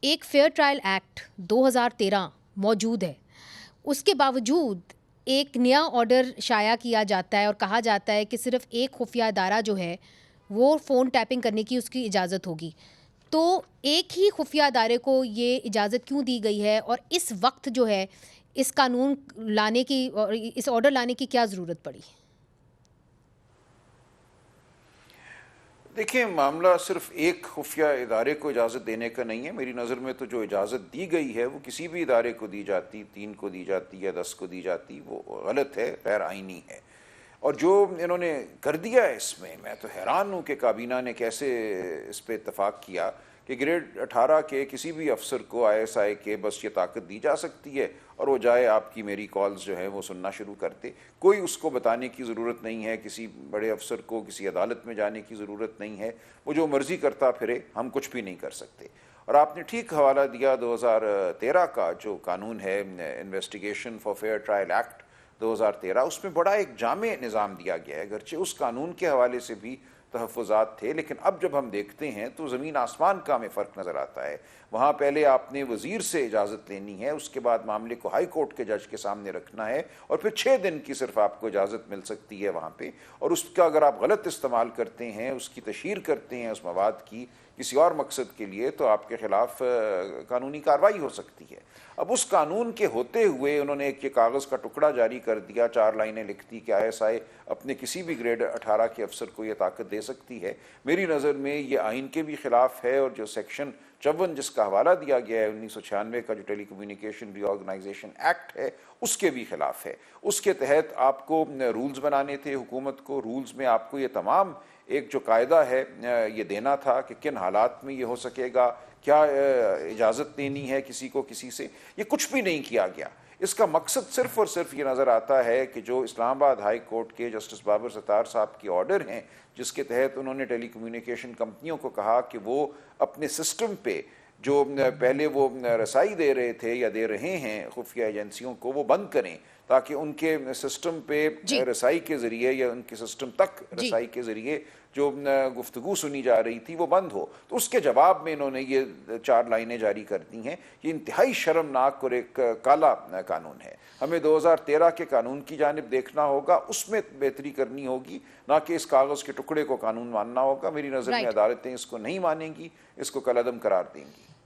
एक fair trial act 2013 मौजूद है, उसके बावजूद एक नया ऑर्डर शाया किया जाता है और कहा जाता है कि सिर्फ एक खुफिया इदारा जो है वो फ़ोन टैपिंग करने की उसकी इजाज़त होगी। तो एक ही खुफिया इदारे को ये इजाज़त क्यों दी गई है और इस वक्त जो है इस कानून लाने की और इस ऑर्डर लाने की क्या ज़रूरत पड़ी? देखिए, मामला सिर्फ एक खुफिया इदारे को इजाज़त देने का नहीं है। मेरी नज़र में तो जो इजाज़त दी गई है वो किसी भी इदारे को दी जाती, 3 को दी जाती या 10 को दी जाती, वो गलत है, गैर आइनी है। और जो इन्होंने कर दिया है इसमें, मैं तो हैरान हूँ कि काबीना ने कैसे इस पे इत्तफाक किया कि ग्रेड 18 के किसी भी अफसर को ISI के बस ये ताकत दी जा सकती है और वो जाए आपकी मेरी कॉल्स जो है वो सुनना शुरू कर दे। कोई उसको बताने की ज़रूरत नहीं है, किसी बड़े अफसर को किसी अदालत में जाने की ज़रूरत नहीं है, वो जो मर्ज़ी करता फिरे, हम कुछ भी नहीं कर सकते। और आपने ठीक हवाला दिया 2013 का जो कानून है, investigation for fair trial act 2013, उसमें बड़ा एक जामे निज़ाम दिया गया है। अगरचे उस कानून के हवाले से भी तहफ़्फ़ुज़ात थे, लेकिन अब जब हम देखते हैं तो ज़मीन आसमान का हमें फ़र्क नज़र आता है। वहाँ पहले आपने वज़ीर से इजाज़त लेनी है, उसके बाद मामले को हाई कोर्ट के जज के सामने रखना है और फिर 6 दिन की सिर्फ आपको इजाज़त मिल सकती है वहाँ पे। और उसका अगर आप गलत इस्तेमाल करते हैं, उसकी तशहीर करते हैं उस मवाद की किसी और मकसद के लिए, तो आपके ख़िलाफ़ कानूनी कार्रवाई हो सकती है। अब उस कानून के होते हुए उन्होंने एक ये कागज़ का टुकड़ा जारी कर दिया, 4 लाइनें लिख दी कि ISI अपने किसी भी ग्रेड 18 के अफसर को ये ताकत दे सकती है। मेरी नज़र में ये आइन के भी ख़िलाफ़ है और जो सेक्शन 54 जिसका हवाला दिया गया है 1996 का, जो टेली कम्युनिकेशन रीऑर्गेनाइजेशन एक्ट है, उसके भी ख़िलाफ़ है। उसके तहत आपको रूल्स बनाने थे, हुकूमत को रूल्स में आपको ये तमाम एक जो कायदा है ये देना था कि किन हालात में ये हो सकेगा, क्या इजाज़त देनी है किसी को किसी से, ये कुछ भी नहीं किया गया। इसका मकसद सिर्फ और सिर्फ ये नज़र आता है कि जो इस्लामाबाद हाई कोर्ट के जस्टिस बाबर सत्तार साहब की ऑर्डर हैं, जिसके तहत उन्होंने टेली कम्युनिकेशन कंपनियों को कहा कि वो अपने सिस्टम पे जो पहले वो रसाई दे रहे थे या दे रहे हैं खुफिया एजेंसियों को, वो बंद करें ताकि उनके सिस्टम पे जी, रसाई के ज़रिए या उनके सिस्टम तक जी। रसाई के ज़रिए जो गुफ्तगू सुनी जा रही थी वो बंद हो। तो उसके जवाब में इन्होंने ये 4 लाइनें जारी कर दी हैं। ये इंतहाई शर्मनाक और एक काला कानून है। हमें 2013 के कानून की जानिब देखना होगा, उसमें बेहतरी करनी होगी, ना कि इस कागज़ के टुकड़े को कानून मानना होगा। मेरी नज़र में राइट। अदालतें इसको नहीं मानेंगी, इसको कलअदम करार देंगी।